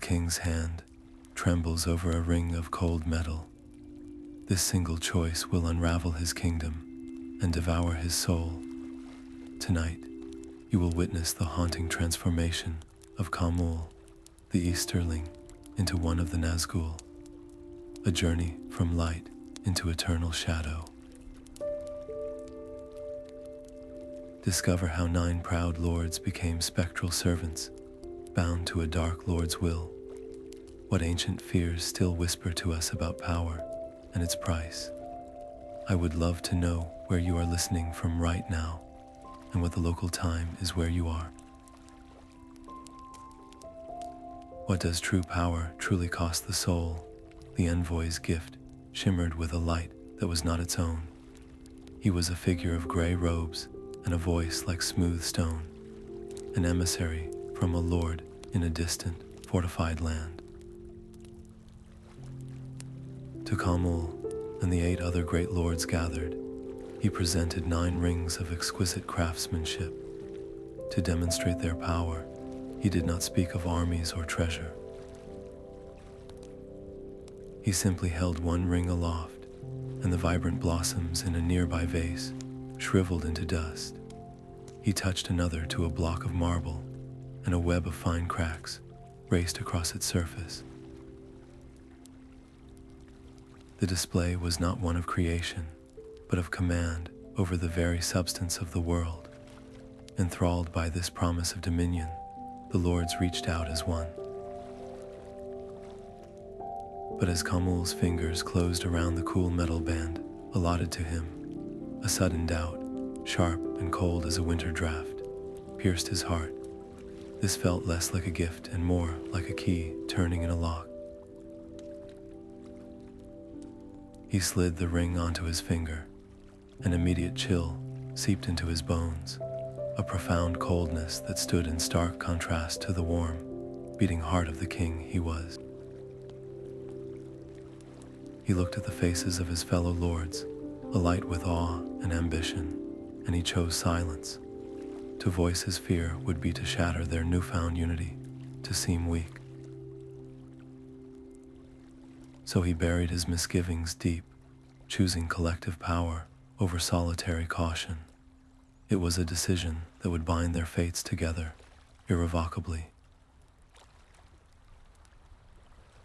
king's hand trembles over a ring of cold metal, this single choice will unravel his kingdom and devour his soul. Tonight, you will witness the haunting transformation of Khamûl, the Easterling, into one of the Nazgûl, a journey from light into eternal shadow. Discover how 9 proud lords became spectral servants, bound to a dark lord's will. What ancient fears still whisper to us about power and its price. I would love to know where you are listening from right now, and what the local time is where you are. What does true power truly cost the soul? The envoy's gift shimmered with a light that was not its own. He was a figure of gray robes and a voice like smooth stone, an emissary from a lord in a distant, fortified land. To Kamul and the 8 other great lords gathered, he presented 9 rings of exquisite craftsmanship. To demonstrate their power, he did not speak of armies or treasure. He simply held one ring aloft, and the vibrant blossoms in a nearby vase shriveled into dust. He touched another to a block of marble, and a web of fine cracks raced across its surface. The display was not one of creation, but of command over the very substance of the world. Enthralled by this promise of dominion, the lords reached out as one. But as Kamul's fingers closed around the cool metal band allotted to him, a sudden doubt, sharp and cold as a winter draft, pierced his heart. This felt less like a gift and more like a key turning in a lock. He slid the ring onto his finger. An immediate chill seeped into his bones, a profound coldness that stood in stark contrast to the warm, beating heart of the king he was. He looked at the faces of his fellow lords, alight with awe and ambition, and he chose silence. To voice his fear would be to shatter their newfound unity, to seem weak. So he buried his misgivings deep, choosing collective power over solitary caution. It was a decision that would bind their fates together, irrevocably.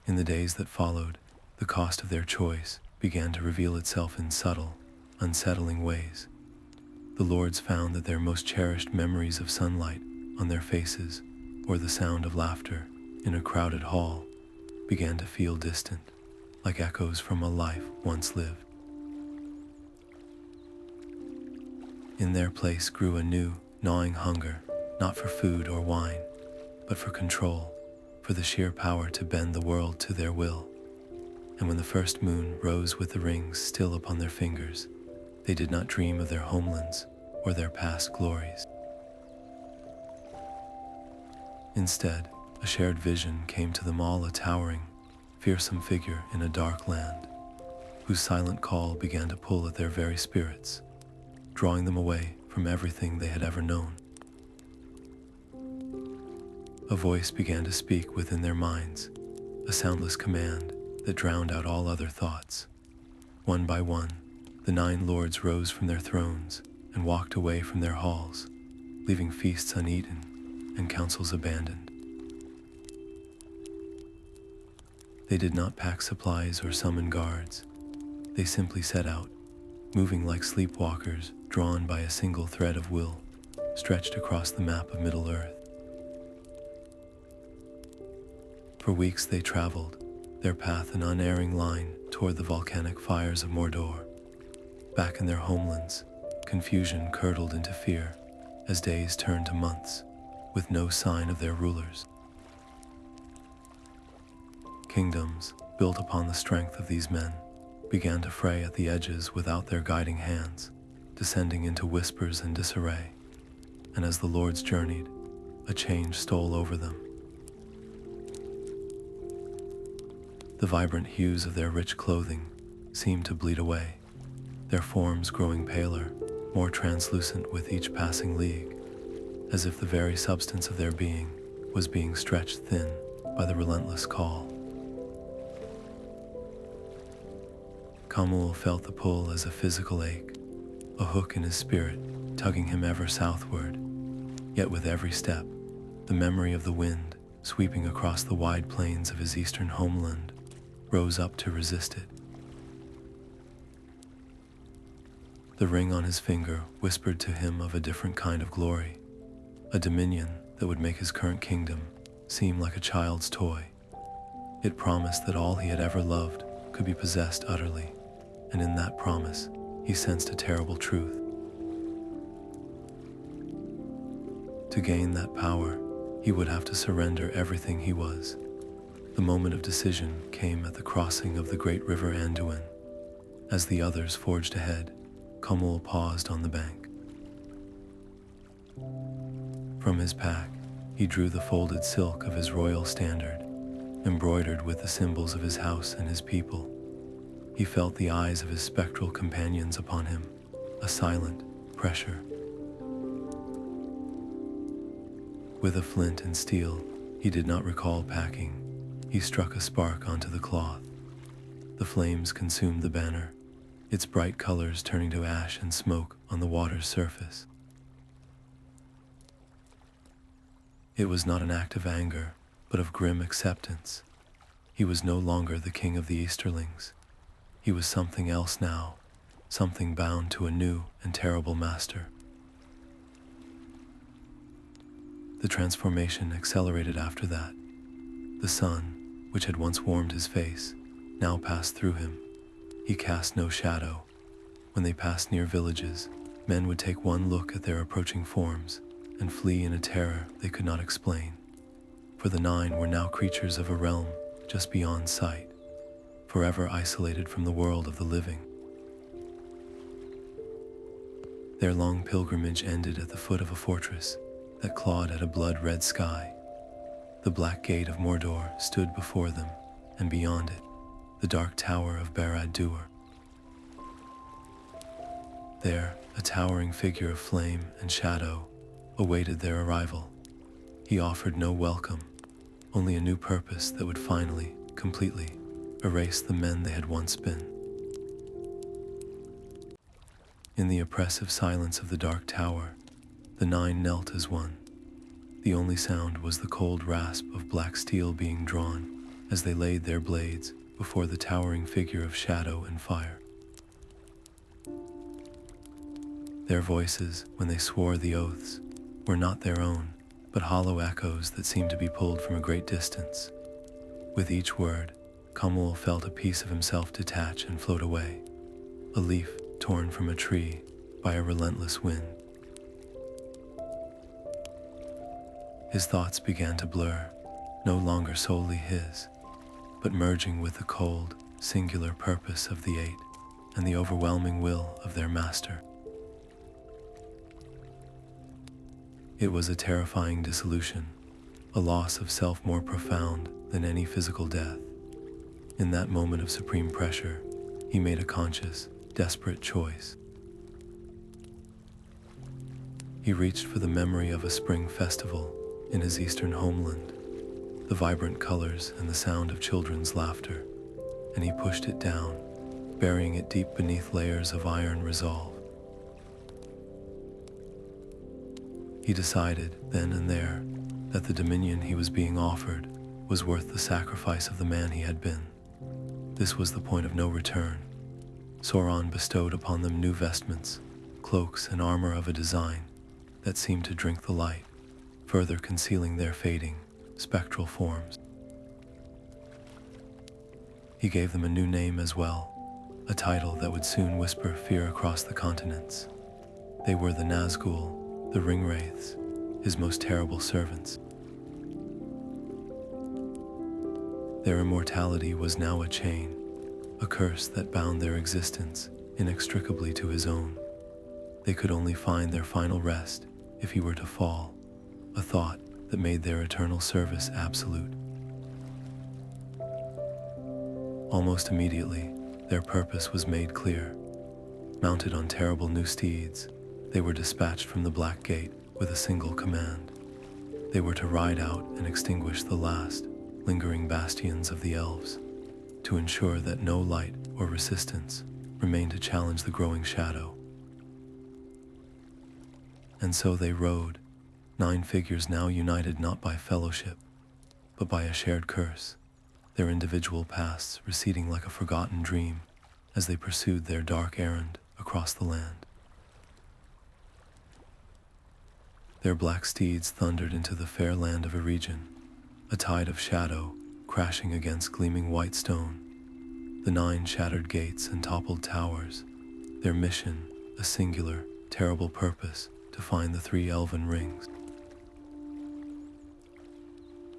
In the days that followed, the cost of their choice began to reveal itself in subtle, unsettling ways. The lords found that their most cherished memories of sunlight on their faces, or the sound of laughter in a crowded hall, began to feel distant, like echoes from a life once lived. In their place grew a new, gnawing hunger, not for food or wine, but for control, for the sheer power to bend the world to their will. And when the first moon rose with the rings still upon their fingers, they did not dream of their homelands or their past glories. Instead, a shared vision came to them all, a towering, fearsome figure in a dark land, whose silent call began to pull at their very spirits, drawing them away from everything they had ever known. A voice began to speak within their minds, a soundless command that drowned out all other thoughts. One by one, the 9 lords rose from their thrones and walked away from their halls, leaving feasts uneaten and councils abandoned. They did not pack supplies or summon guards. They simply set out, moving like sleepwalkers drawn by a single thread of will stretched across the map of Middle-earth. For weeks they traveled, their path an unerring line toward the volcanic fires of Mordor. Back in their homelands, confusion curdled into fear as days turned to months, with no sign of their rulers. Kingdoms, built upon the strength of these men, began to fray at the edges without their guiding hands, descending into whispers and disarray. And as the lords journeyed, a change stole over them. The vibrant hues of their rich clothing seemed to bleed away, their forms growing paler, more translucent with each passing league, as if the very substance of their being was being stretched thin by the relentless call. Kamul felt the pull as a physical ache, a hook in his spirit tugging him ever southward. Yet with every step, the memory of the wind sweeping across the wide plains of his eastern homeland rose up to resist it. The ring on his finger whispered to him of a different kind of glory, a dominion that would make his current kingdom seem like a child's toy. It promised that all he had ever loved could be possessed utterly, and in that promise, he sensed a terrible truth. To gain that power, he would have to surrender everything he was. The moment of decision came at the crossing of the great river Anduin. As the others forged ahead, Khamûl paused on the bank. From his pack, he drew the folded silk of his royal standard, embroidered with the symbols of his house and his people. He felt the eyes of his spectral companions upon him, a silent pressure. With a flint and steel, he did not recall packing. He struck a spark onto the cloth. The flames consumed the banner, its bright colors turning to ash and smoke on the water's surface. It was not an act of anger, but of grim acceptance. He was no longer the king of the Easterlings. He was something else now, something bound to a new and terrible master. The transformation accelerated after that. The sun, which had once warmed his face, now passed through him. He cast no shadow. When they passed near villages, men would take one look at their approaching forms and flee in a terror they could not explain. For the nine were now creatures of a realm just beyond sight, forever isolated from the world of the living. Their long pilgrimage ended at the foot of a fortress that clawed at a blood-red sky. The black gate of Mordor stood before them, and beyond it, the dark tower of Barad-dûr. There, a towering figure of flame and shadow awaited their arrival. He offered no welcome, only a new purpose that would finally, completely, erase the men they had once been. In the oppressive silence of the dark tower, the nine knelt as one. The only sound was the cold rasp of black steel being drawn as they laid their blades before the towering figure of shadow and fire. Their voices, when they swore the oaths, were not their own, but hollow echoes that seemed to be pulled from a great distance. With each word, Khamûl felt a piece of himself detach and float away, a leaf torn from a tree by a relentless wind. His thoughts began to blur, no longer solely his, but merging with the cold, singular purpose of the Eight and the overwhelming will of their master. It was a terrifying dissolution, a loss of self more profound than any physical death. In that moment of supreme pressure, he made a conscious, desperate choice. He reached for the memory of a spring festival in his eastern homeland, the vibrant colors and the sound of children's laughter, and he pushed it down, burying it deep beneath layers of iron resolve. He decided, then and there, that the dominion he was being offered was worth the sacrifice of the man he had been. This was the point of no return. Sauron bestowed upon them new vestments, cloaks and armor of a design that seemed to drink the light, further concealing their fading, spectral forms. He gave them a new name as well, a title that would soon whisper fear across the continents. They were the Nazgûl The Ringwraiths, his most terrible servants. Their immortality was now a chain, a curse that bound their existence inextricably to his own. They could only find their final rest if he were to fall, a thought that made their eternal service absolute. Almost immediately, their purpose was made clear. Mounted on terrible new steeds, they were dispatched from the Black Gate with a single command. They were to ride out and extinguish the last, lingering bastions of the elves, to ensure that no light or resistance remained to challenge the growing shadow. And so they rode, 9 figures now united not by fellowship, but by a shared curse, their individual pasts receding like a forgotten dream as they pursued their dark errand across the land. Their black steeds thundered into the fair land of Eregion, a tide of shadow crashing against gleaming white stone, the 9 shattered gates and toppled towers, their mission a singular, terrible purpose to find the 3 elven rings.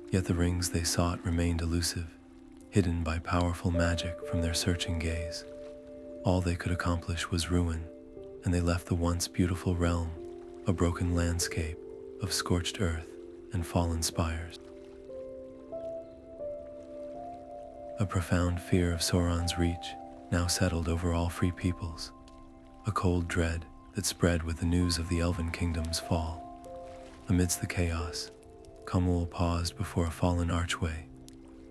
Yet the rings they sought remained elusive, hidden by powerful magic from their searching gaze. All they could accomplish was ruin, and they left the once beautiful realm a broken landscape of scorched earth and fallen spires. A profound fear of Sauron's reach now settled over all free peoples, a cold dread that spread with the news of the elven kingdom's fall. Amidst the chaos, Kamul paused before a fallen archway,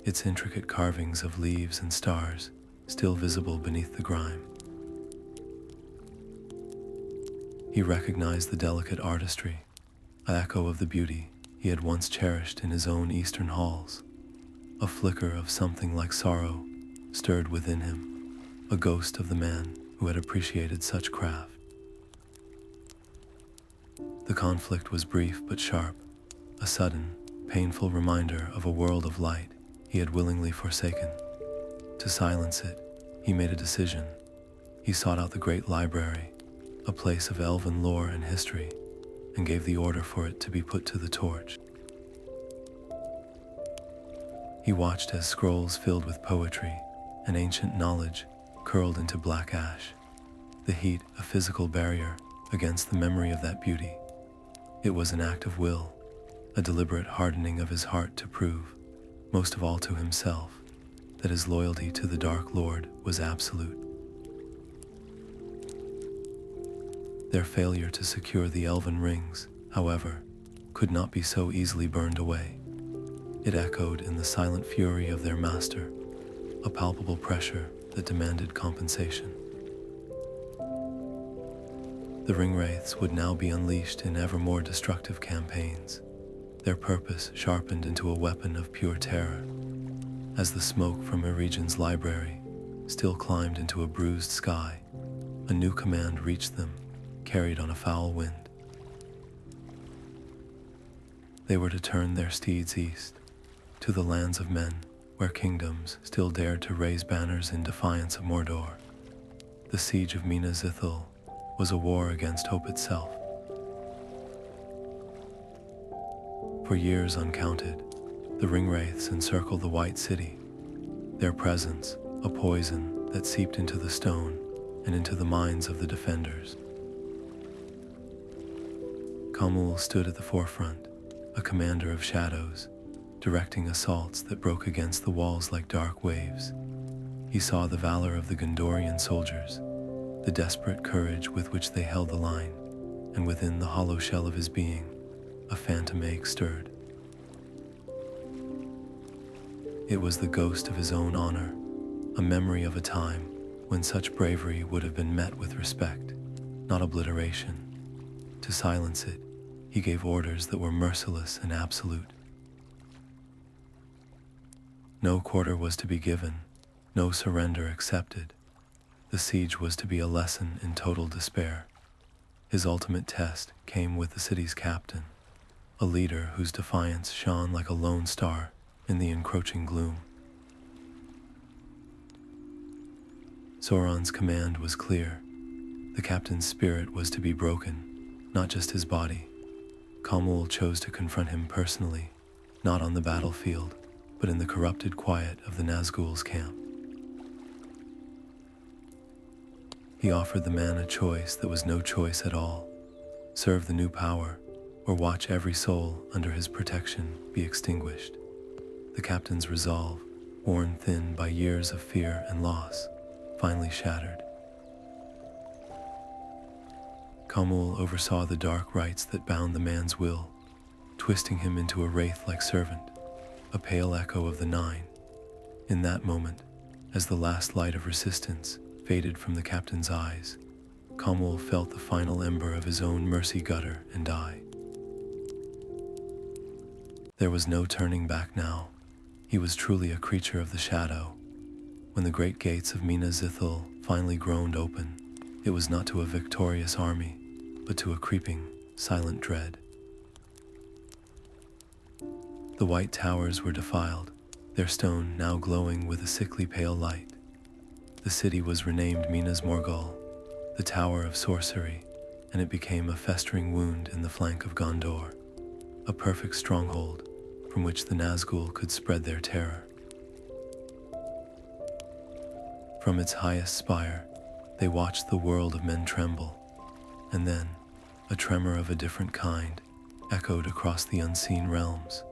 its intricate carvings of leaves and stars still visible beneath the grime. He recognized the delicate artistry, an echo of the beauty he had once cherished in his own eastern halls. A flicker of something like sorrow stirred within him, a ghost of the man who had appreciated such craft. The conflict was brief but sharp, a sudden, painful reminder of a world of light he had willingly forsaken. To silence it, he made a decision. He sought out the great library, a place of elven lore and history, and gave the order for it to be put to the torch. He watched as scrolls filled with poetry and ancient knowledge curled into black ash, the heat a physical barrier against the memory of that beauty. It was an act of will, a deliberate hardening of his heart to prove, most of all to himself, that his loyalty to the Dark Lord was absolute. Their failure to secure the elven rings, however, could not be so easily burned away. It echoed in the silent fury of their master, a palpable pressure that demanded compensation. The Ringwraiths would now be unleashed in ever more destructive campaigns, their purpose sharpened into a weapon of pure terror. As the smoke from Eregion's library still climbed into a bruised sky, a new command reached them, carried on a foul wind. They were to turn their steeds east, to the lands of men, where kingdoms still dared to raise banners in defiance of Mordor. The siege of Minas Ithil was a war against hope itself. For years uncounted, the Ringwraiths encircled the White City, their presence a poison that seeped into the stone and into the minds of the defenders. Kamul stood at the forefront, a commander of shadows, directing assaults that broke against the walls like dark waves. He saw the valor of the Gondorian soldiers, the desperate courage with which they held the line, and within the hollow shell of his being, a phantom ache stirred. It was the ghost of his own honor, a memory of a time when such bravery would have been met with respect, not obliteration. To silence it, he gave orders that were merciless and absolute. No quarter was to be given, no surrender accepted. The siege was to be a lesson in total despair. His ultimate test came with the city's captain, a leader whose defiance shone like a lone star in the encroaching gloom. Sauron's command was clear. The captain's spirit was to be broken, not just his body. Khamûl chose to confront him personally, not on the battlefield, but in the corrupted quiet of the Nazgûl's camp. He offered the man a choice that was no choice at all: serve the new power, or watch every soul under his protection be extinguished. The captain's resolve, worn thin by years of fear and loss, finally shattered. Kamul oversaw the dark rites that bound the man's will, twisting him into a wraith-like servant, a pale echo of the Nine. In that moment, as the last light of resistance faded from the captain's eyes, Khamûl felt the final ember of his own mercy gutter and die. There was no turning back now. He was truly a creature of the shadow. When the great gates of Minas Ithil finally groaned open, it was not to a victorious army, but to a creeping, silent dread. The white towers were defiled, their stone now glowing with a sickly pale light. The city was renamed Minas Morgul, the Tower of Sorcery, and it became a festering wound in the flank of Gondor, a perfect stronghold from which the Nazgûl could spread their terror. From its highest spire, they watched the world of men tremble, and then, a tremor of a different kind echoed across the unseen realms,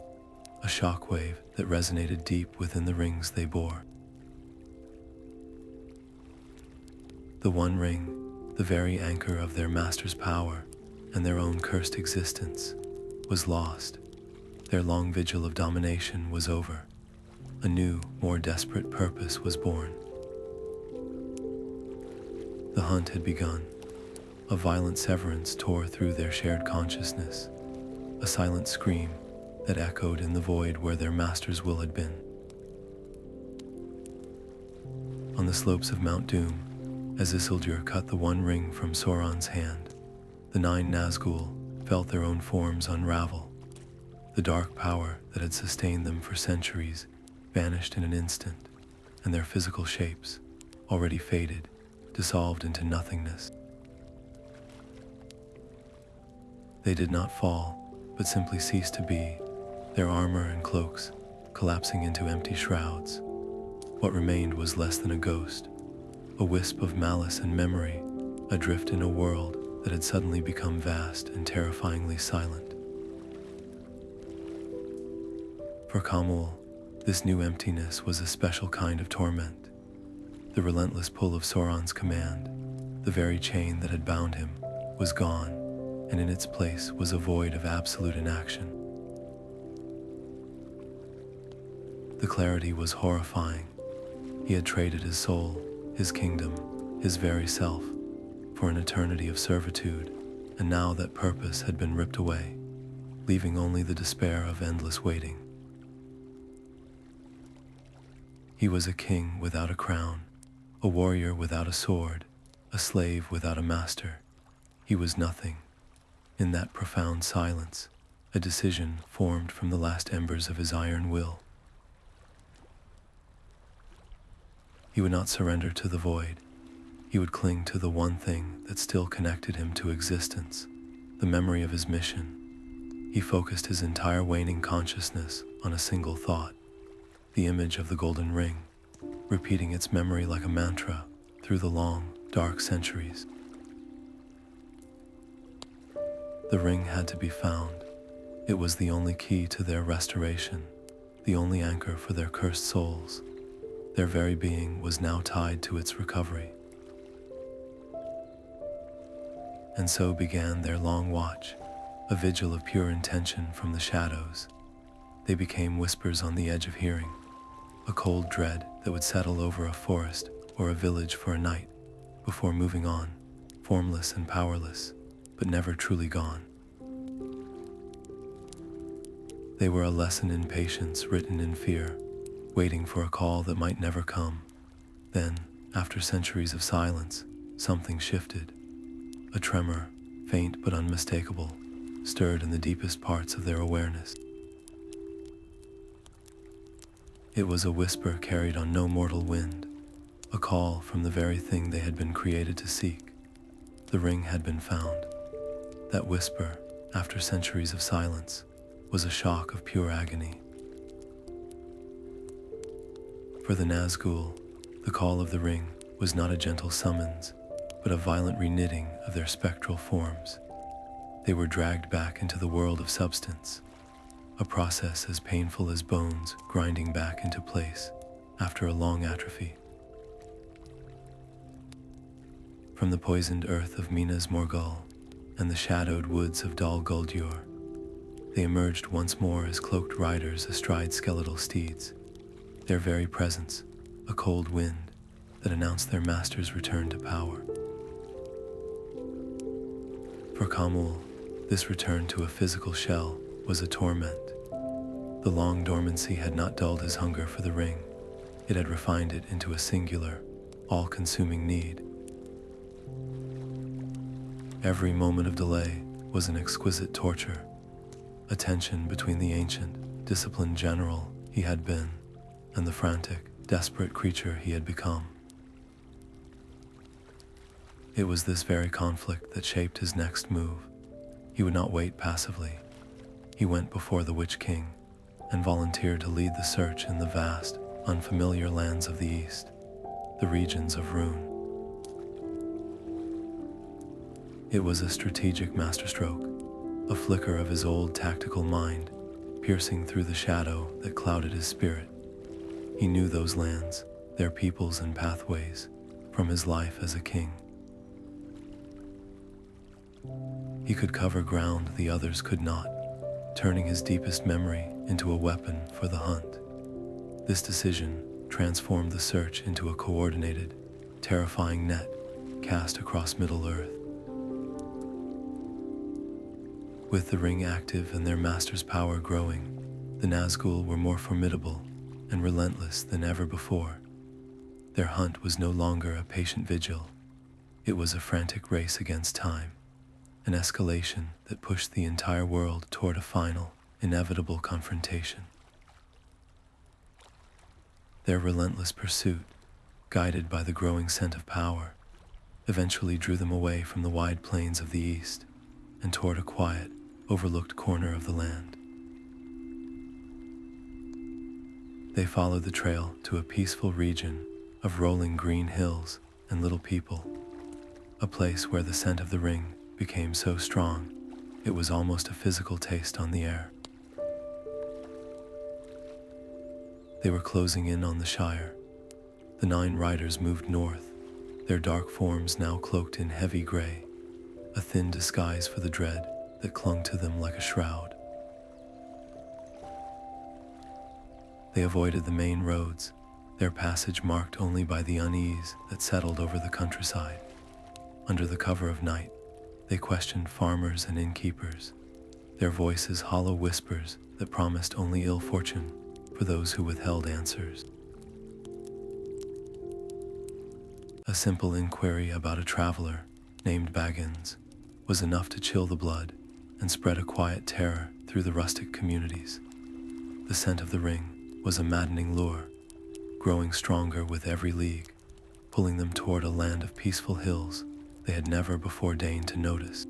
a shockwave that resonated deep within the rings they bore. The One Ring, the very anchor of their master's power and their own cursed existence, was lost. Their long vigil of domination was over. A new, more desperate purpose was born. The hunt had begun. A violent severance tore through their shared consciousness, a silent scream that echoed in the void where their master's will had been. On the slopes of Mount Doom, as Isildur cut the One Ring from Sauron's hand, the 9 Nazgûl felt their own forms unravel. The dark power that had sustained them for centuries vanished in an instant, and their physical shapes, already faded, dissolved into nothingness. They did not fall, but simply ceased to be, their armor and cloaks collapsing into empty shrouds. What remained was less than a ghost, a wisp of malice and memory, adrift in a world that had suddenly become vast and terrifyingly silent. For Kamul, this new emptiness was a special kind of torment. The relentless pull of Sauron's command, the very chain that had bound him, was gone, and in its place was a void of absolute inaction. The clarity was horrifying. He had traded his soul, his kingdom, his very self, for an eternity of servitude, and now that purpose had been ripped away, leaving only the despair of endless waiting. He was a king without a crown, a warrior without a sword, a slave without a master. He was nothing. In that profound silence, a decision formed from the last embers of his iron will. He would not surrender to the void. He would cling to the one thing that still connected him to existence, the memory of his mission. He focused his entire waning consciousness on a single thought, the image of the golden ring, repeating its memory like a mantra through the long, dark centuries. The ring had to be found. It was the only key to their restoration, the only anchor for their cursed souls. Their very being was now tied to its recovery. And so began their long watch, a vigil of pure intention from the shadows. They became whispers on the edge of hearing, a cold dread that would settle over a forest or a village for a night, before moving on, formless and powerless, but never truly gone. They were a lesson in patience written in fear, waiting for a call that might never come. Then, after centuries of silence, something shifted. A tremor, faint but unmistakable, stirred in the deepest parts of their awareness. It was a whisper carried on no mortal wind, a call from the very thing they had been created to seek. The ring had been found. That whisper, after centuries of silence, was a shock of pure agony. For the Nazgûl, the call of the ring was not a gentle summons, but a violent reknitting of their spectral forms. They were dragged back into the world of substance, a process as painful as bones grinding back into place after a long atrophy. From the poisoned earth of Minas Morgul and the shadowed woods of Dol Guldur, They emerged once more as cloaked riders astride skeletal steeds, their very presence a cold wind that announced their master's return to power. For Khamûl, this return to a physical shell was a torment. The long dormancy had not dulled his hunger for the ring. It had refined it into a singular, all-consuming need. Every moment of delay was an exquisite torture, a tension between the ancient, disciplined general he had been and the frantic, desperate creature he had become. It was this very conflict that shaped his next move. He would not wait passively. He went before the Witch King and volunteered to lead the search in the vast, unfamiliar lands of the East, the regions of Rune. It was a strategic masterstroke, a flicker of his old tactical mind, piercing through the shadow that clouded his spirit. He knew those lands, their peoples and pathways, from his life as a king. He could cover ground the others could not, turning his deepest memory into a weapon for the hunt. This decision transformed the search into a coordinated, terrifying net cast across Middle-earth. With the ring active and their master's power growing, the Nazgûl were more formidable and relentless than ever before. Their hunt was no longer a patient vigil. It was a frantic race against time, an escalation that pushed the entire world toward a final, inevitable confrontation. Their relentless pursuit, guided by the growing scent of power, eventually drew them away from the wide plains of the East and toward a quiet, overlooked corner of the land. They followed the trail to a peaceful region of rolling green hills and little people, a place where the scent of the ring became so strong it was almost a physical taste on the air. They were closing in on the Shire. The 9 riders moved north, their dark forms now cloaked in heavy gray, a thin disguise for the dread that clung to them like a shroud. They avoided the main roads, their passage marked only by the unease that settled over the countryside. Under the cover of night, they questioned farmers and innkeepers, their voices hollow whispers that promised only ill fortune for those who withheld answers. A simple inquiry about a traveler named Baggins was enough to chill the blood and spread a quiet terror through the rustic communities. The scent of the ring was a maddening lure, growing stronger with every league, pulling them toward a land of peaceful hills they had never before deigned to notice.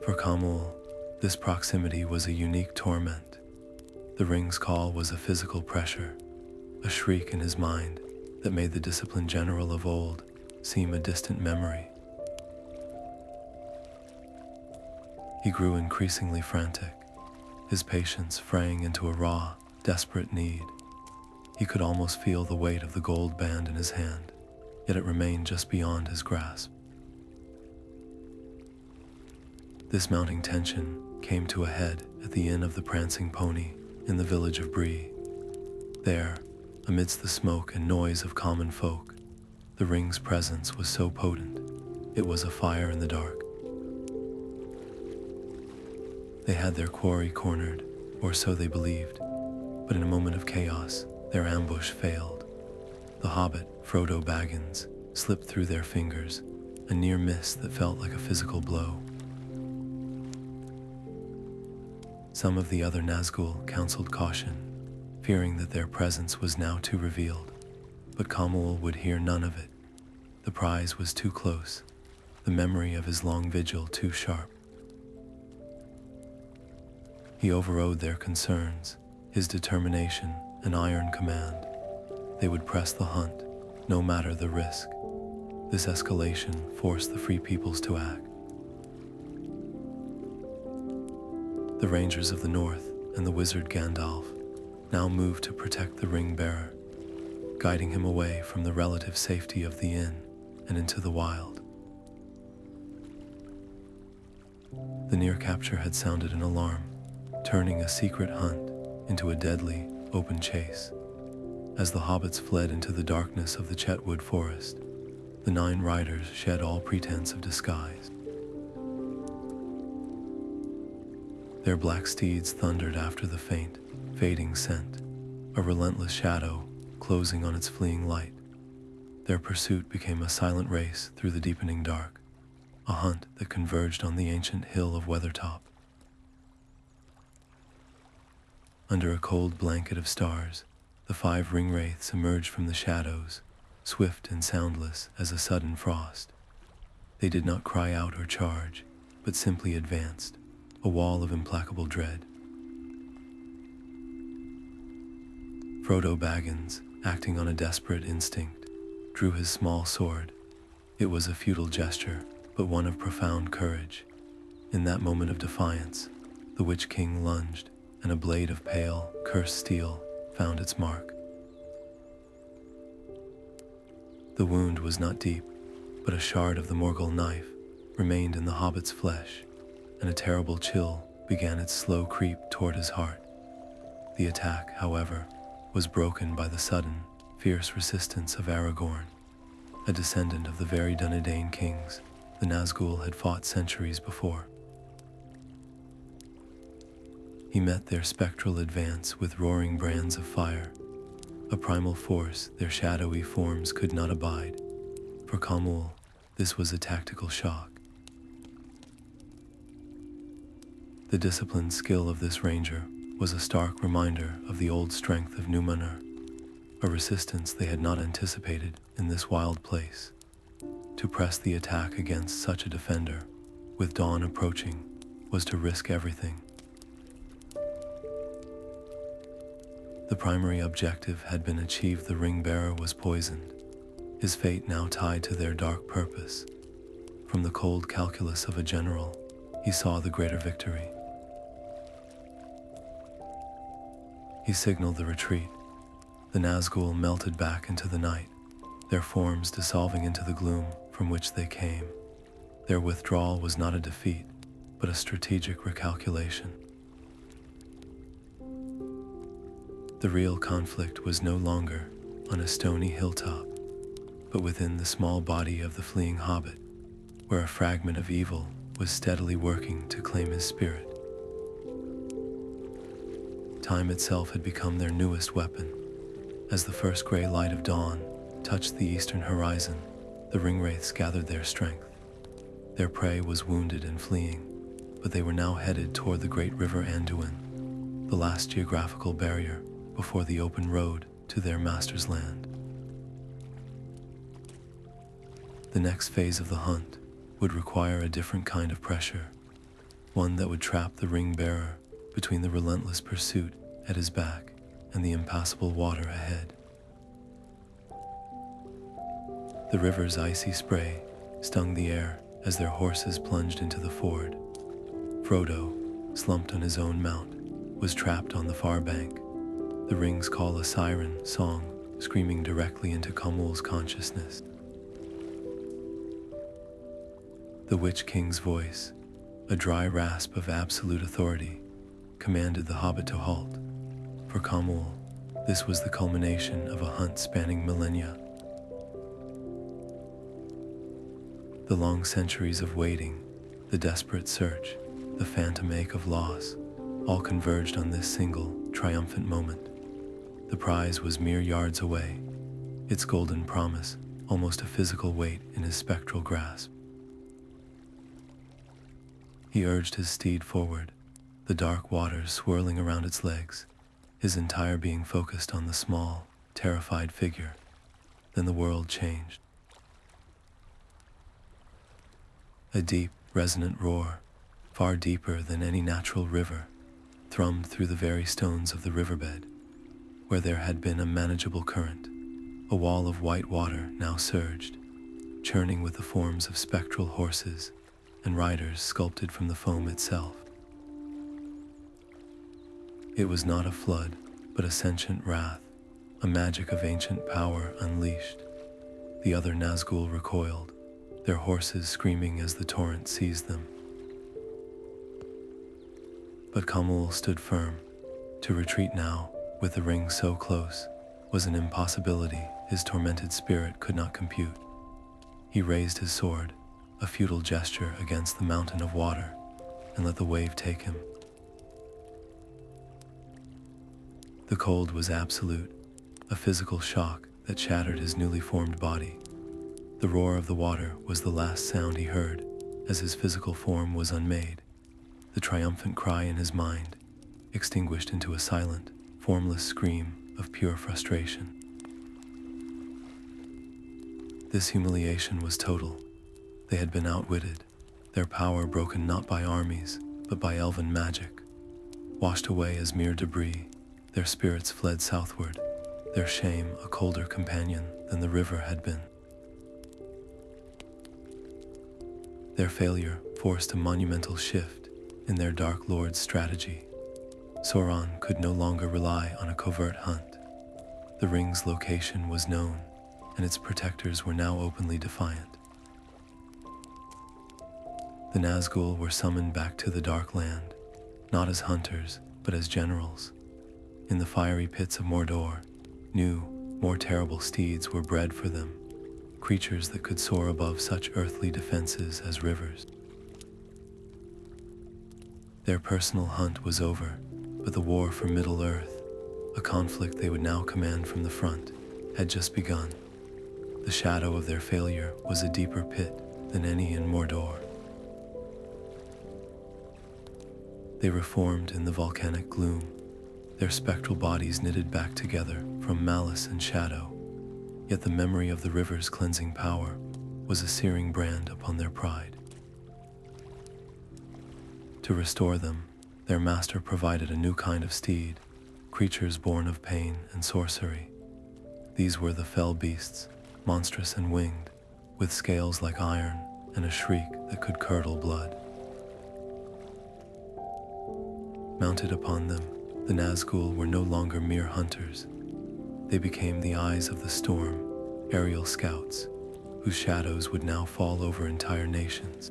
For Kamul, this proximity was a unique torment. The ring's call was a physical pressure, a shriek in his mind that made the disciplined general of old seem a distant memory. He grew increasingly frantic, his patience fraying into a raw, desperate need. He could almost feel the weight of the gold band in his hand, yet it remained just beyond his grasp. This mounting tension came to a head at the inn of the Prancing Pony in the village of Bree. There, amidst the smoke and noise of common folk, the ring's presence was so potent, it was a fire in the dark. They had their quarry cornered, or so they believed, but in a moment of chaos, their ambush failed. The hobbit, Frodo Baggins, slipped through their fingers, a near miss that felt like a physical blow. Some of the other Nazgûl counseled caution, fearing that their presence was now too revealed, but Khamûl would hear none of it. The prize was too close, the memory of his long vigil too sharp. He overrode their concerns, his determination an iron command. They would press the hunt, no matter the risk. This escalation forced the Free Peoples to act. The Rangers of the North and the wizard Gandalf now moved to protect the ring-bearer, guiding him away from the relative safety of the inn and into the wild. The near capture had sounded an alarm, turning a secret hunt into a deadly, open chase. As the hobbits fled into the darkness of the Chetwood forest, the 9 riders shed all pretense of disguise. Their black steeds thundered after the faint, fading scent, a relentless shadow closing on its fleeing light. Their pursuit became a silent race through the deepening dark, a hunt that converged on the ancient hill of Weathertop. Under a cold blanket of stars, the 5 ringwraiths emerged from the shadows, swift and soundless as a sudden frost. They did not cry out or charge, but simply advanced, a wall of implacable dread. Frodo Baggins, acting on a desperate instinct, drew his small sword. It was a futile gesture, but one of profound courage. In that moment of defiance, the Witch King lunged, and a blade of pale, cursed steel found its mark. The wound was not deep, but a shard of the Morgul knife remained in the hobbit's flesh, and a terrible chill began its slow creep toward his heart. The attack, however, was broken by the sudden, fierce resistance of Aragorn, a descendant of the very Dunedain kings the Nazgûl had fought centuries before. He met their spectral advance with roaring brands of fire, a primal force their shadowy forms could not abide. For Kamul, this was a tactical shock. The disciplined skill of this ranger was a stark reminder of the old strength of Numenor, a resistance they had not anticipated in this wild place. To press the attack against such a defender, with dawn approaching, was to risk everything. The primary objective had been achieved. The ring-bearer was poisoned, his fate now tied to their dark purpose. From the cold calculus of a general, he saw the greater victory. He signaled the retreat. The Nazgûl melted back into the night, their forms dissolving into the gloom from which they came. Their withdrawal was not a defeat, but a strategic recalculation. The real conflict was no longer on a stony hilltop, but within the small body of the fleeing hobbit, where a fragment of evil was steadily working to claim his spirit. Time itself had become their newest weapon. As the first gray light of dawn touched the eastern horizon, the ringwraiths gathered their strength. Their prey was wounded and fleeing, but they were now headed toward the great river Anduin, the last geographical barrier before the open road to their master's land. The next phase of the hunt would require a different kind of pressure, one that would trap the ring-bearer between the relentless pursuit at his back and the impassable water ahead. The river's icy spray stung the air as their horses plunged into the ford. Frodo, slumped on his own mount, was trapped on the far bank. The rings call a siren song screaming directly into Khamûl's consciousness. The Witch King's voice, a dry rasp of absolute authority, commanded the hobbit to halt. For Khamûl, this was the culmination of a hunt spanning millennia. The long centuries of waiting, the desperate search, the phantom ache of loss, all converged on this single, triumphant moment. The prize was mere yards away, its golden promise almost a physical weight in his spectral grasp. He urged his steed forward, the dark waters swirling around its legs, his entire being focused on the small, terrified figure. Then the world changed. A deep, resonant roar, far deeper than any natural river, thrummed through the very stones of the riverbed. Where there had been a manageable current, a wall of white water now surged, churning with the forms of spectral horses and riders sculpted from the foam itself. It was not a flood, but a sentient wrath, a magic of ancient power unleashed. The other Nazgûl recoiled, their horses screaming as the torrent seized them. But Kamul stood firm. To retreat now, with the ring so close, was an impossibility his tormented spirit could not compute. He raised his sword, a futile gesture against the mountain of water, and let the wave take him. The cold was absolute, a physical shock that shattered his newly formed body. The roar of the water was the last sound he heard, as his physical form was unmade. The triumphant cry in his mind extinguished into a silent, formless scream of pure frustration. This humiliation was total. They had been outwitted, their power broken not by armies, but by elven magic. Washed away as mere debris, their spirits fled southward, their shame a colder companion than the river had been. Their failure forced a monumental shift in their Dark Lord's strategy. Sauron could no longer rely on a covert hunt. The ring's location was known, and its protectors were now openly defiant. The Nazgûl were summoned back to the Dark Land, not as hunters, but as generals. In the fiery pits of Mordor, new, more terrible steeds were bred for them, creatures that could soar above such earthly defenses as rivers. Their personal hunt was over, but the war for Middle-earth, a conflict they would now command from the front, had just begun. The shadow of their failure was a deeper pit than any in Mordor. They reformed in the volcanic gloom, their spectral bodies knitted back together from malice and shadow, yet the memory of the river's cleansing power was a searing brand upon their pride. To restore them, their master provided a new kind of steed, creatures born of pain and sorcery. These were the fell beasts, monstrous and winged, with scales like iron and a shriek that could curdle blood. Mounted upon them, the Nazgûl were no longer mere hunters. They became the eyes of the storm, aerial scouts, whose shadows would now fall over entire nations.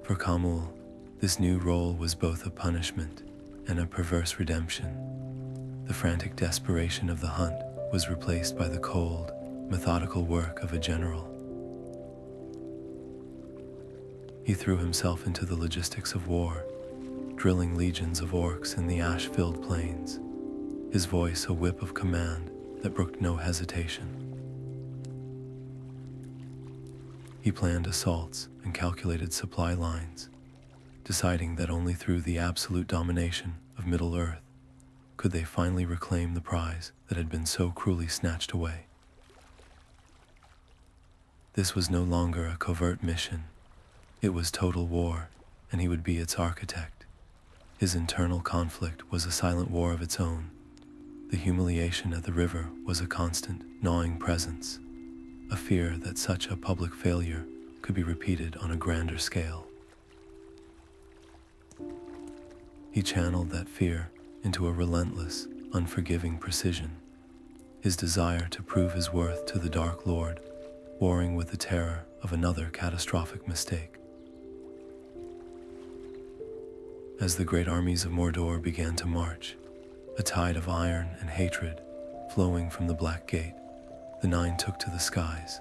For Khamûl, this new role was both a punishment and a perverse redemption. The frantic desperation of the hunt was replaced by the cold, methodical work of a general. He threw himself into the logistics of war, drilling legions of orcs in the ash-filled plains, his voice a whip of command that brooked no hesitation. He planned assaults and calculated supply lines, deciding that only through the absolute domination of Middle-earth could they finally reclaim the prize that had been so cruelly snatched away. This was no longer a covert mission. It was total war, and he would be its architect. His internal conflict was a silent war of its own. The humiliation at the river was a constant, gnawing presence, a fear that such a public failure could be repeated on a grander scale. He channeled that fear into a relentless, unforgiving precision, his desire to prove his worth to the Dark Lord, warring with the terror of another catastrophic mistake. As the great armies of Mordor began to march, a tide of iron and hatred flowing from the Black Gate, the Nine took to the skies.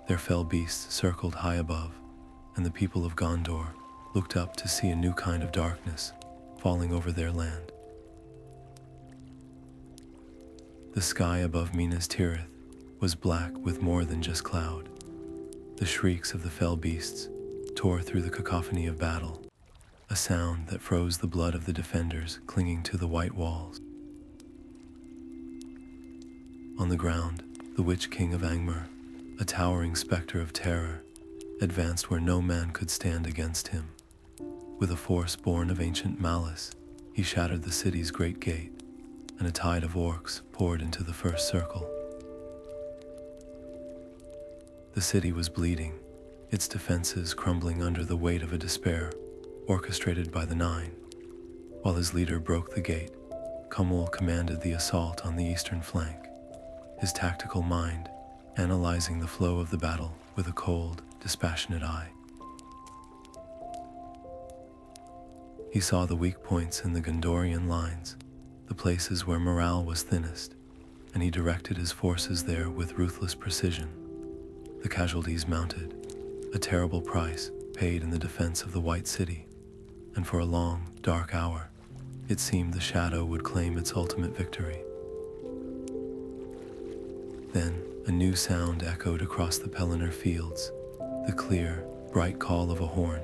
Their fell beasts circled high above, and the people of Gondor looked up to see a new kind of darkness falling over their land. The sky above Minas Tirith was black with more than just cloud. The shrieks of the fell beasts tore through the cacophony of battle, a sound that froze the blood of the defenders clinging to the white walls. On the ground, the Witch King of Angmar, a towering specter of terror, advanced where no man could stand against him. With a force born of ancient malice, he shattered the city's great gate, and a tide of orcs poured into the first circle. The city was bleeding, its defenses crumbling under the weight of a despair orchestrated by the Nine. While his leader broke the gate, Kamul commanded the assault on the eastern flank, his tactical mind analyzing the flow of the battle with a cold, dispassionate eye. He saw the weak points in the Gondorian lines, the places where morale was thinnest, and he directed his forces there with ruthless precision. The casualties mounted, a terrible price paid in the defense of the White City, and for a long, dark hour, it seemed the shadow would claim its ultimate victory. Then, a new sound echoed across the Pelennor fields, the clear, bright call of a horn.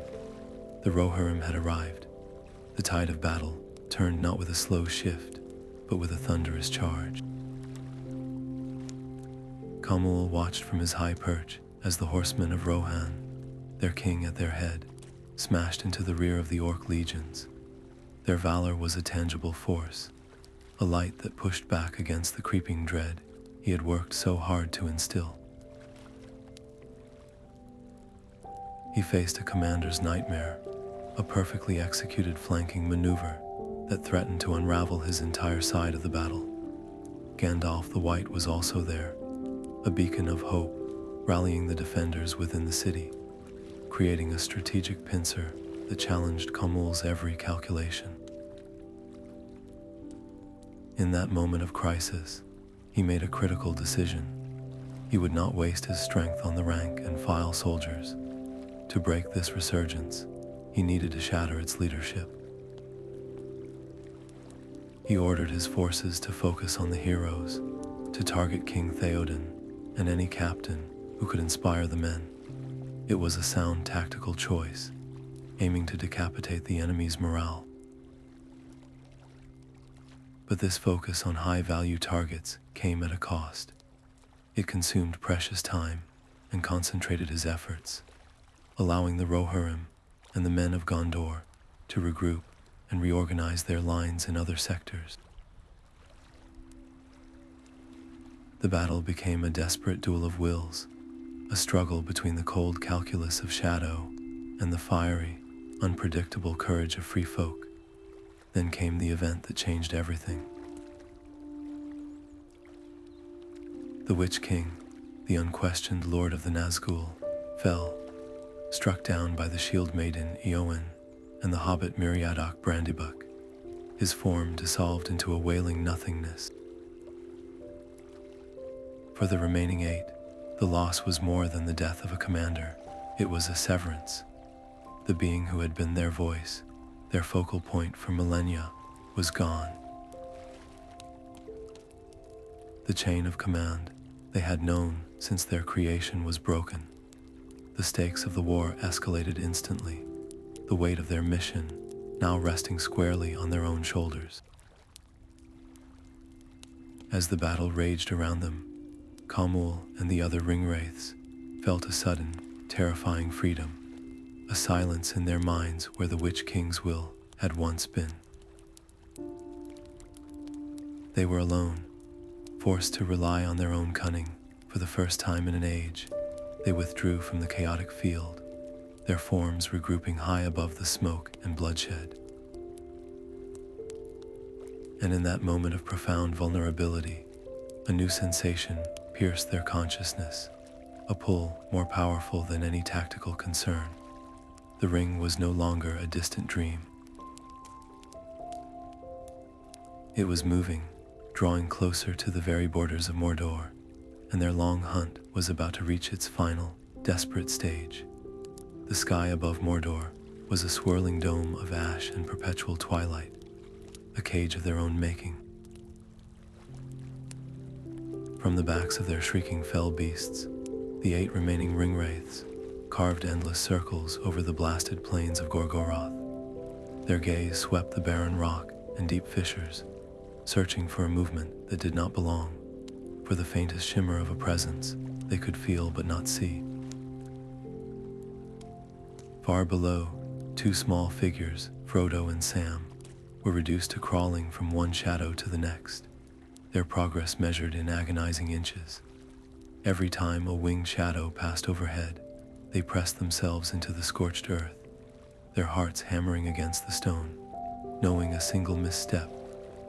The Rohirrim had arrived. The tide of battle turned not with a slow shift, but with a thunderous charge. Khamûl watched from his high perch as the horsemen of Rohan, their king at their head, smashed into the rear of the Orc legions. Their valor was a tangible force, a light that pushed back against the creeping dread he had worked so hard to instill. He faced a commander's nightmare, a perfectly executed flanking maneuver that threatened to unravel his entire side of the battle. Gandalf the White was also there, a beacon of hope, rallying the defenders within the city, creating a strategic pincer that challenged Khamûl's every calculation. In that moment of crisis, he made a critical decision. He would not waste his strength on the rank and file soldiers. To break this resurgence, he needed to shatter its leadership. He ordered his forces to focus on the heroes, to target King Theoden and any captain who could inspire the men. It was a sound tactical choice, aiming to decapitate the enemy's morale. But this focus on high-value targets came at a cost. It consumed precious time and concentrated his efforts, allowing the Rohirrim and the men of Gondor to regroup and reorganize their lines in other sectors. The battle became a desperate duel of wills, a struggle between the cold calculus of shadow and the fiery, unpredictable courage of free folk. Then came the event that changed everything. The Witch King, the unquestioned lord of the Nazgûl, fell, struck down by the shield maiden Eowyn and the hobbit Meriadoc Brandybuck, his form dissolved into a wailing nothingness. For the remaining 8, the loss was more than the death of a commander. It was a severance. The being who had been their voice, their focal point for millennia, was gone. The chain of command they had known since their creation was broken. The stakes of the war escalated instantly, the weight of their mission now resting squarely on their own shoulders. As the battle raged around them, Khamûl and the other Ringwraiths felt a sudden, terrifying freedom, a silence in their minds where the Witch King's will had once been. They were alone, forced to rely on their own cunning. For the first time in an age, they withdrew from the chaotic field, their forms regrouping high above the smoke and bloodshed. And in that moment of profound vulnerability, a new sensation pierced their consciousness, a pull more powerful than any tactical concern. The ring was no longer a distant dream. It was moving, drawing closer to the very borders of Mordor, and their long hunt was about to reach its final, desperate stage. The sky above Mordor was a swirling dome of ash and perpetual twilight, a cage of their own making. From the backs of their shrieking fell beasts, the 8 remaining Ringwraiths carved endless circles over the blasted plains of Gorgoroth. Their gaze swept the barren rock and deep fissures, searching for a movement that did not belong, for the faintest shimmer of a presence they could feel but not see. Far below, 2 small figures, Frodo and Sam, were reduced to crawling from one shadow to the next, their progress measured in agonizing inches. Every time a winged shadow passed overhead, they pressed themselves into the scorched earth, their hearts hammering against the stone, knowing a single misstep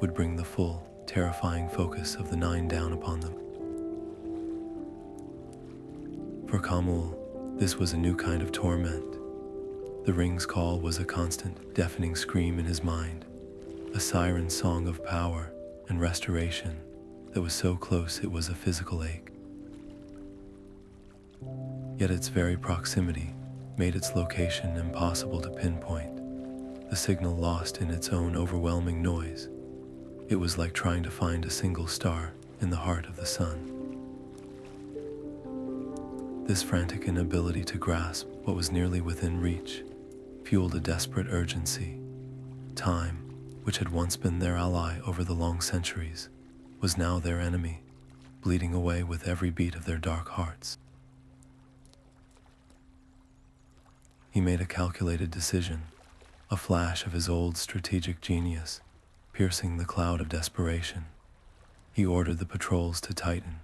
would bring the full, terrifying focus of the 9 down upon them. For Kamul, this was a new kind of torment. The ring's call was a constant, deafening scream in his mind, a siren song of power and restoration that was so close it was a physical ache. Yet its very proximity made its location impossible to pinpoint, the signal lost in its own overwhelming noise. It was like trying to find a single star in the heart of the sun. This frantic inability to grasp what was nearly within reach fueled a desperate urgency. Time, which had once been their ally over the long centuries, was now their enemy, bleeding away with every beat of their dark hearts. He made a calculated decision, a flash of his old strategic genius, piercing the cloud of desperation. He ordered the patrols to tighten,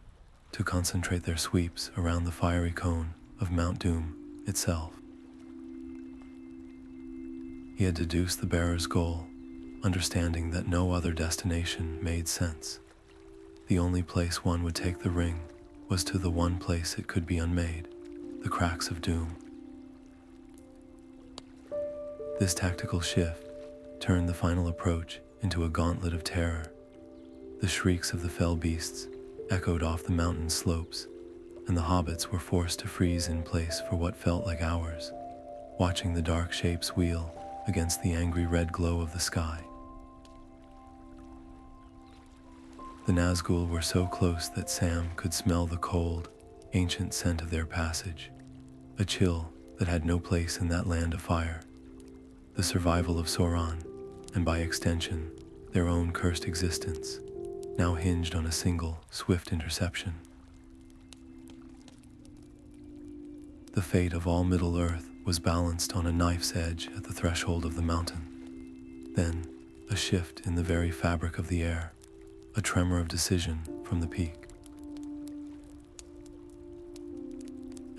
to concentrate their sweeps around the fiery cone of Mount Doom itself. He had deduced the bearer's goal, understanding that no other destination made sense. The only place one would take the ring was to the one place it could be unmade, the cracks of doom. This tactical shift turned the final approach into a gauntlet of terror. The shrieks of the fell beasts echoed off the mountain slopes, and the hobbits were forced to freeze in place for what felt like hours, watching the dark shapes wheel against the angry red glow of the sky. The Nazgûl were so close that Sam could smell the cold, ancient scent of their passage, a chill that had no place in that land of fire. The survival of Sauron, and by extension, their own cursed existence, now hinged on a single, swift interception. The fate of all Middle-earth was balanced on a knife's edge at the threshold of the mountain. Then, a shift in the very fabric of the air, a tremor of decision from the peak.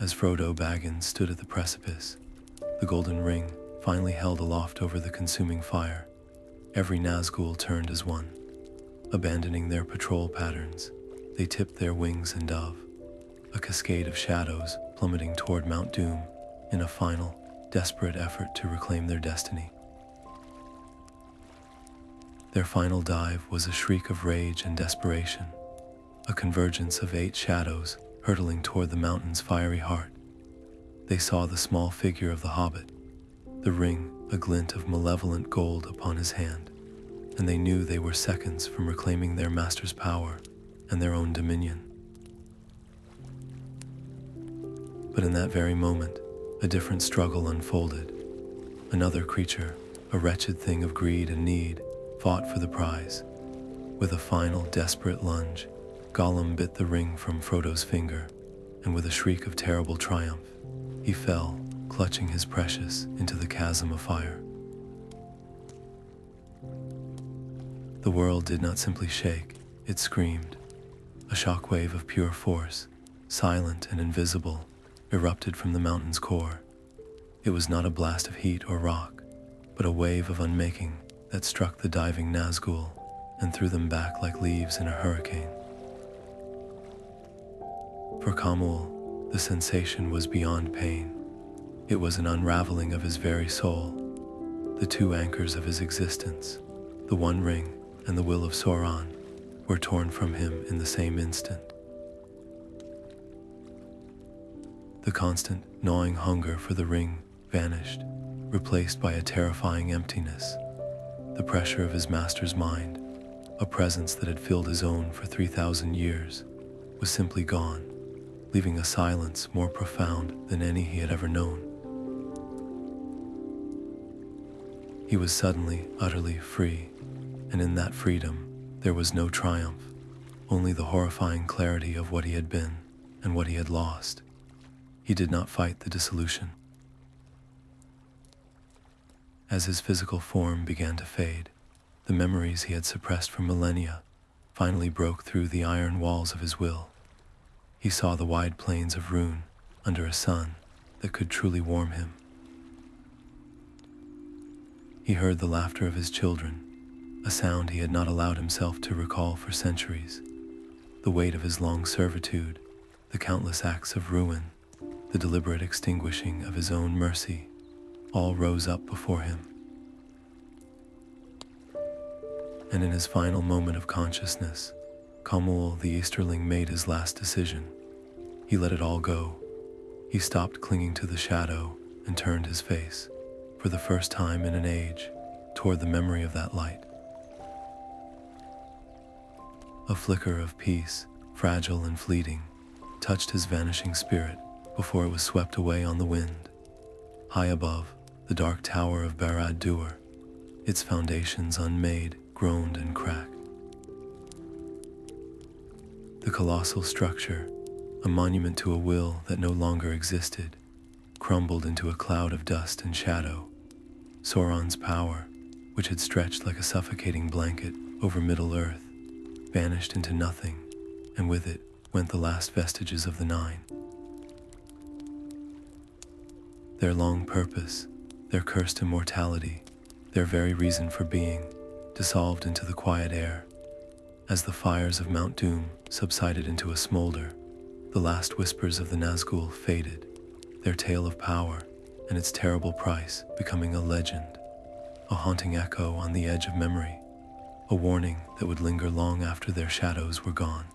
As Frodo Baggins stood at the precipice, the golden ring finally held aloft over the consuming fire. Every Nazgûl turned as one. Abandoning their patrol patterns, they tipped their wings and dove, a cascade of shadows plummeting toward Mount Doom in a final, desperate effort to reclaim their destiny. Their final dive was a shriek of rage and desperation, a convergence of 8 shadows hurtling toward the mountain's fiery heart. They saw the small figure of the hobbit, the ring a glint of malevolent gold upon his hand, and they knew they were seconds from reclaiming their master's power and their own dominion. But in that very moment, a different struggle unfolded. Another creature, a wretched thing of greed and need, fought for the prize. With a final, desperate lunge, Gollum bit the ring from Frodo's finger, and with a shriek of terrible triumph, he fell, clutching his precious, into the chasm of fire. The world did not simply shake, it screamed. A shockwave of pure force, silent and invisible, erupted from the mountain's core. It was not a blast of heat or rock, but a wave of unmaking that struck the diving Nazgûl and threw them back like leaves in a hurricane. For Kamul, the sensation was beyond pain. It was an unraveling of his very soul. The two anchors of his existence, the One Ring and the will of Sauron, were torn from him in the same instant. The constant, gnawing hunger for the ring vanished, replaced by a terrifying emptiness. The pressure of his master's mind, a presence that had filled his own for 3,000 years, was simply gone, leaving a silence more profound than any he had ever known. He was suddenly, utterly free, and in that freedom, there was no triumph, only the horrifying clarity of what he had been and what he had lost. He did not fight the dissolution. As his physical form began to fade, the memories he had suppressed for millennia finally broke through the iron walls of his will. He saw the wide plains of Rhûn under a sun that could truly warm him. He heard the laughter of his children, a sound he had not allowed himself to recall for centuries. The weight of his long servitude, the countless acts of ruin, the deliberate extinguishing of his own mercy, all rose up before him. And in his final moment of consciousness, Khamûl the Easterling made his last decision. He let it all go. He stopped clinging to the shadow and turned his face, for the first time in an age, toward the memory of that light. A flicker of peace, fragile and fleeting, touched his vanishing spirit before it was swept away on the wind. High above, the dark tower of Barad-dûr, its foundations unmade, groaned and cracked. The colossal structure, a monument to a will that no longer existed, crumbled into a cloud of dust and shadow. Sauron's power, which had stretched like a suffocating blanket over Middle-earth, vanished into nothing, and with it went the last vestiges of the Nine. Their long purpose, their cursed immortality, their very reason for being, dissolved into the quiet air. As the fires of Mount Doom subsided into a smolder, the last whispers of the Nazgûl faded, their tale of power and its terrible price becoming a legend, a haunting echo on the edge of memory, a warning that would linger long after their shadows were gone.